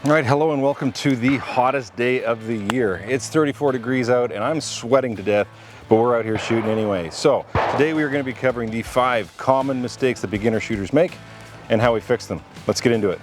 All right, hello and welcome to the hottest day of the year. It's 34 degrees out and I'm sweating to death, but we're out here shooting anyway. So today we are going to be covering the 5 common mistakes that beginner shooters make and how we fix them. Let's get into it.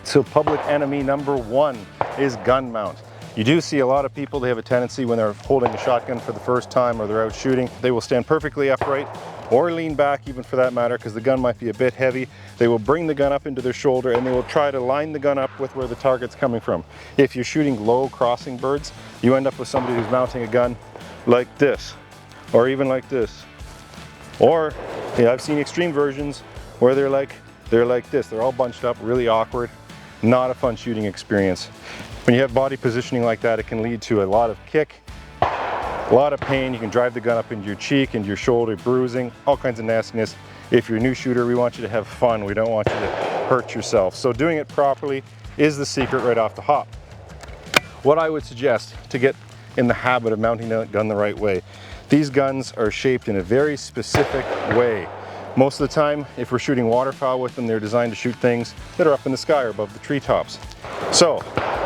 So public enemy number 1 is gun mount. You do see a lot of people, they have a tendency when they're holding a shotgun for the first time or they're out shooting, they will stand perfectly upright or lean back even for that matter because the gun might be a bit heavy. They will bring the gun up into their shoulder and they will try to line the gun up with where the target's coming from. If you're shooting low crossing birds, you end up with somebody who's mounting a gun like this or even like this. Or I've seen extreme versions where they're like this. They're all bunched up, really awkward, not a fun shooting experience. When you have body positioning like that, it can lead to a lot of kick, a lot of pain. You can drive the gun up into your cheek, into your shoulder, bruising, all kinds of nastiness. If you're a new shooter, we want you to have fun. We don't want you to hurt yourself. So doing it properly is the secret right off the hop. What I would suggest to get in the habit of mounting a gun the right way, these guns are shaped in a very specific way. Most of the time, if we're shooting waterfowl with them, they're designed to shoot things that are up in the sky or above the treetops. So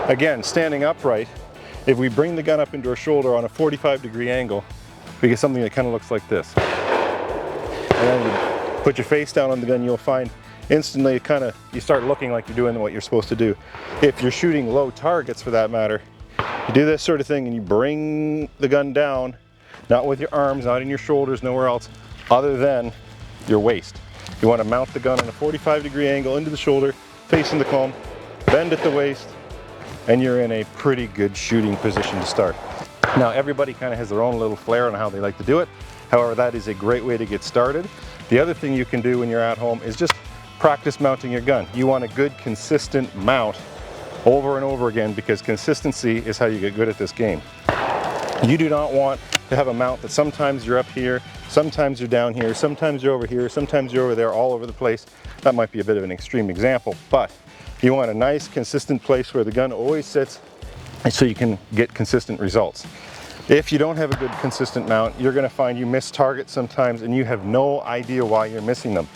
again, standing upright, if we bring the gun up into our shoulder on a 45-degree angle, we get something that kind of looks like this. And then you put your face down on the gun, you'll find instantly you start looking like you're doing what you're supposed to do. If you're shooting low targets for that matter, you do this sort of thing and you bring the gun down, not with your arms, not in your shoulders, nowhere else other than your waist. You want to mount the gun on a 45-degree angle into the shoulder, facing the comb, bend at the waist, and you're in a pretty good shooting position to start. Now everybody kind of has their own little flair on how they like to do it. However, that is a great way to get started. The other thing you can do when you're at home is just practice mounting your gun. You want a good consistent mount over and over again because consistency is how you get good at this game. You do not want to have a mount that sometimes you're up here, sometimes you're down here, sometimes you're over here, sometimes you're over there, all over the place. That might be a bit of an extreme example, but you want a nice consistent place where the gun always sits so you can get consistent results. If you don't have a good consistent mount, you're going to find you miss targets sometimes and you have no idea why you're missing them.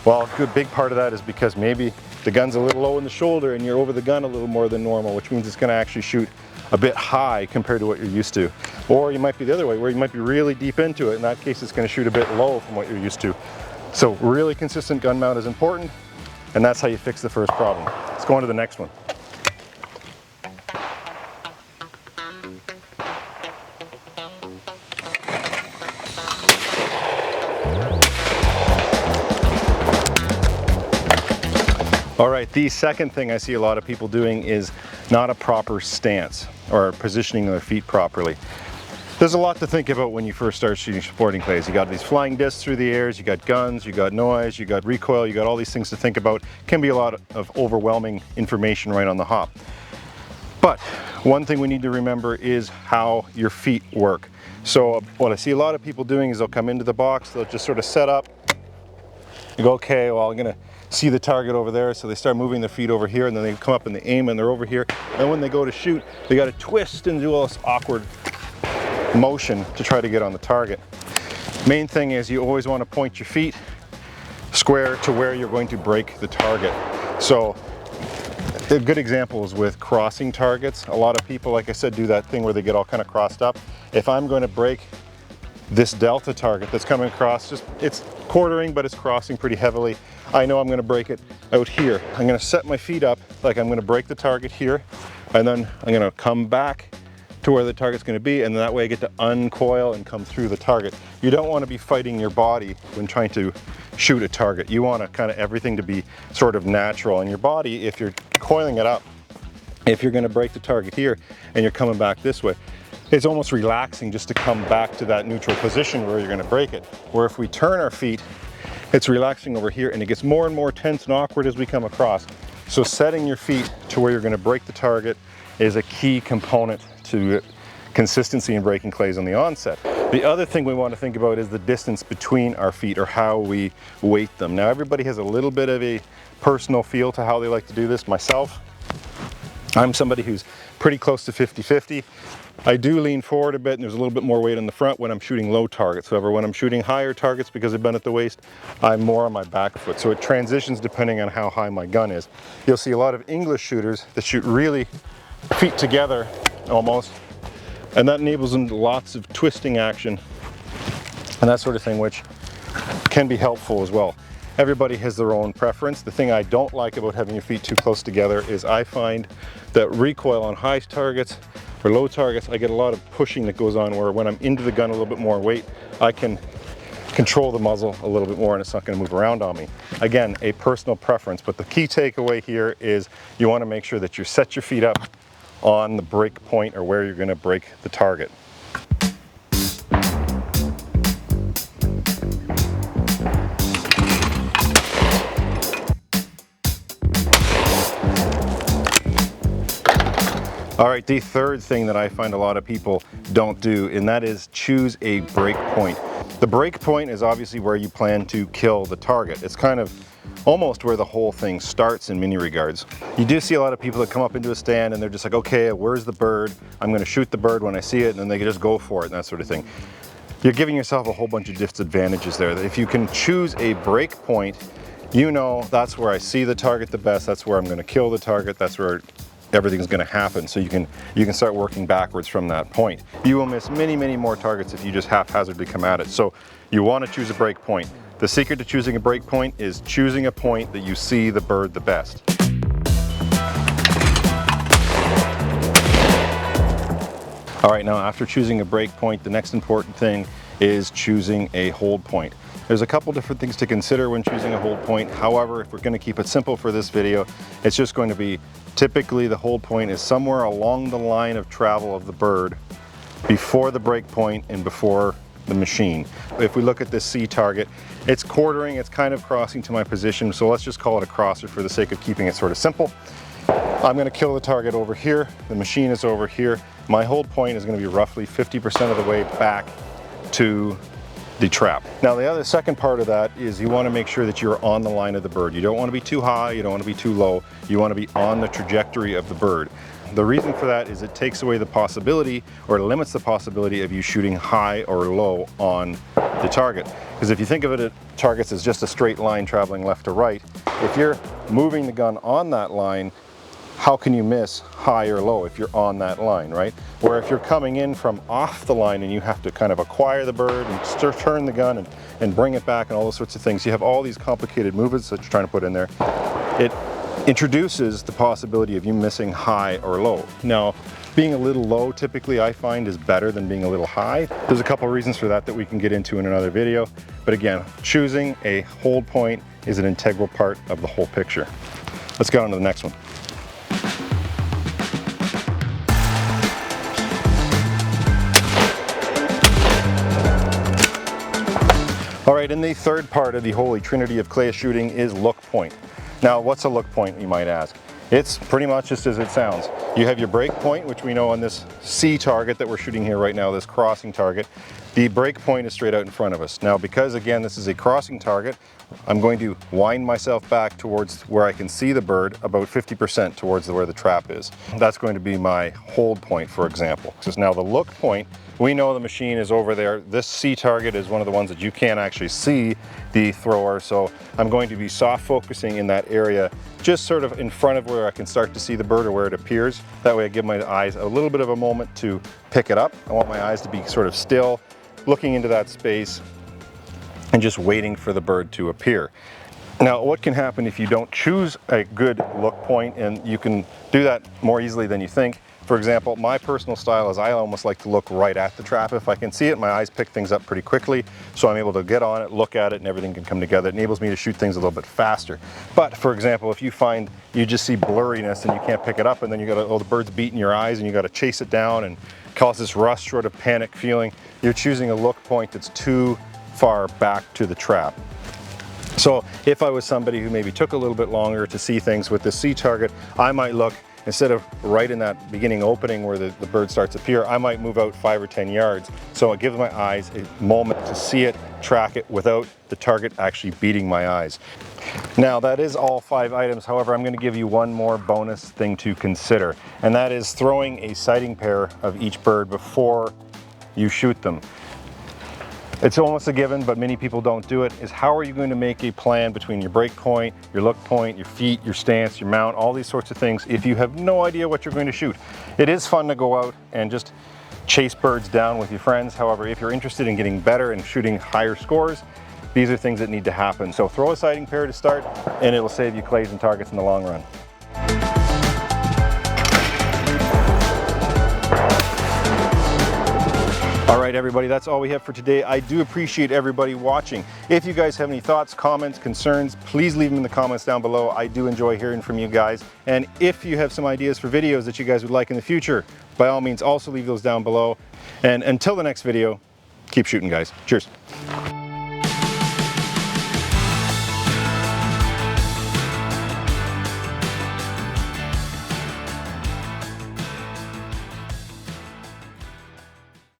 Well, a good big part of that is because maybe the gun's a little low in the shoulder and you're over the gun a little more than normal, which means it's going to actually shoot a bit high compared to what you're used to. Or you might be the other way where you might be really deep into it. In that case, it's going to shoot a bit low from what you're used to. So really consistent gun mount is important, and that's how you fix the first problem. Let's go on to the next one. All right, the second thing I see a lot of people doing is not a proper stance or positioning their feet properly. There's a lot to think about when you first start shooting sporting clays. You got these flying discs through the airs, you got guns, you got noise, you got recoil, you got all these things to think about. Can be a lot of overwhelming information right on the hop. But one thing we need to remember is how your feet work. So what I see a lot of people doing is they'll come into the box, they'll just sort of set up, you go, okay, well I'm gonna see the target over there, so they start moving their feet over here and then they come up and they aim and they're over here. And when they go to shoot, they got to twist and do all this awkward motion to try to get on the target. Main thing is you always want to point your feet square to where you're going to break the target. So a good example is with crossing targets. A lot of people, like I said, do that thing where they get all kind of crossed up. If I'm going to break this delta target that's coming across, it's quartering but it's crossing pretty heavily, I know I'm going to break it out here. I'm going to set my feet up like I'm going to break the target here, and then I'm going to come back to where the target's going to be, and that way I get to uncoil and come through the target. You don't want to be fighting your body when trying to shoot a target. You want to kind of everything to be sort of natural, and your body, if you're coiling it up, if you're going to break the target here and you're coming back this way, it's almost relaxing just to come back to that neutral position where you're going to break it. Where if we turn our feet, it's relaxing over here and it gets more and more tense and awkward as we come across. So setting your feet to where you're going to break the target is a key component to consistency in breaking clays on the onset. The other thing we want to think about is the distance between our feet, or how we weight them. Now everybody has a little bit of a personal feel to how they like to do this. Myself, I'm somebody who's pretty close to 50-50. I do lean forward a bit and there's a little bit more weight on the front when I'm shooting low targets. However, when I'm shooting higher targets, because I've been at the waist, I'm more on my back foot. So it transitions depending on how high my gun is. You'll see a lot of English shooters that shoot really feet together almost, and that enables them lots of twisting action and that sort of thing, which can be helpful as well. Everybody has their own preference. The thing I don't like about having your feet too close together is I find that recoil on high targets or low targets, I get a lot of pushing that goes on, where when I'm into the gun a little bit more weight, I can control the muzzle a little bit more and it's not going to move around on me. Again, a personal preference, but the key takeaway here is you want to make sure that you set your feet up on the break point or where you're going to break the target. All right, the third thing that I find a lot of people don't do, and that is choose a break point. The break point is obviously where you plan to kill the target. It's kind of almost where the whole thing starts in many regards. You do see a lot of people that come up into a stand and they're just like, okay, where's the bird? I'm gonna shoot the bird when I see it, and then they just go for it and that sort of thing. You're giving yourself a whole bunch of disadvantages there. If you can choose a break point, you know that's where I see the target the best, that's where I'm gonna kill the target, that's where everything's going to happen. So you can start working backwards from that point. You will miss many more targets if you just haphazardly come at it. So you want to choose a break point. The secret to choosing a break point is choosing a point that you see the bird the best. All right, now after choosing a break point, the next important thing is choosing a hold point. There's a couple different things to consider when choosing a hold point. However, if we're going to keep it simple for this video, it's just going to be typically the hold point is somewhere along the line of travel of the bird before the break point and before the machine. If we look at this C target, it's quartering, it's kind of crossing to my position, so let's just call it a crosser for the sake of keeping it sort of simple. I'm going to kill the target over here, the machine is over here. My hold point is going to be roughly 50% of the way back to the trap. Now the second part of that is you want to make sure that you're on the line of the bird. You don't want to be too high, you don't want to be too low, you want to be on the trajectory of the bird. The reason for that is it takes away the possibility, or limits the possibility, of you shooting high or low on the target. Because if you think of it at targets as just a straight line traveling left to right, if you're moving the gun on that line, how can you miss high or low if you're on that line, right? Where if you're coming in from off the line and you have to kind of acquire the bird and turn the gun and bring it back and all those sorts of things, you have all these complicated movements that you're trying to put in there. It introduces the possibility of you missing high or low. Now, being a little low typically I find is better than being a little high. There's a couple reasons for that we can get into in another video. But again, choosing a hold point is an integral part of the whole picture. Let's go on to the next one. All right, and the third part of the holy trinity of clay shooting is look point. Now, what's a look point, you might ask? It's pretty much just as it sounds. You have your break point, which we know on this C target that we're shooting here right now, this crossing target. The break point is straight out in front of us. Now, because again, this is a crossing target, I'm going to wind myself back towards where I can see the bird, about 50% towards where the trap is. That's going to be my hold point, for example. So now the look point, we know the machine is over there. This C target is one of the ones that you can't actually see the thrower, so I'm going to be soft focusing in that area, just sort of in front of where I can start to see the bird or where it appears. That way I give my eyes a little bit of a moment to pick it up. I want my eyes to be sort of still, looking into that space and just waiting for the bird to appear. Now, what can happen if you don't choose a good look point, and you can do that more easily than you think. For example, my personal style is I almost like to look right at the trap. If I can see it, my eyes pick things up pretty quickly, so I'm able to get on it, look at it, and everything can come together. It enables me to shoot things a little bit faster. But for example, if you find you just see blurriness and you can't pick it up, and then you got the bird's beating your eyes and you got to chase it down and cause this rush sort of panic feeling, you're choosing a look point that's too far back to the trap. So if I was somebody who maybe took a little bit longer to see things with the C target, I might look, instead of right in that beginning opening where the bird starts to appear, I might move out 5 or 10 yards. So it gives my eyes a moment to see it track it without the target actually beating my eyes. Now that is all 5 items, however I'm going to give you one more bonus thing to consider, and that is throwing a sighting pair of each bird before you shoot them. It's almost a given, but many people don't do it, is how are you going to make a plan between your break point, your look point, your feet, your stance, your mount, all these sorts of things if you have no idea what you're going to shoot. It is fun to go out and just chase birds down with your friends. However, if you're interested in getting better and shooting higher scores, these are things that need to happen. So throw a sighting pair to start and it will save you clays and targets in the long run. All right, everybody, that's all we have for today. I do appreciate everybody watching. If you guys have any thoughts, comments, concerns, please leave them in the comments down below. I do enjoy hearing from you guys. And if you have some ideas for videos that you guys would like in the future, by all means, also leave those down below. And until the next video, keep shooting, guys. Cheers.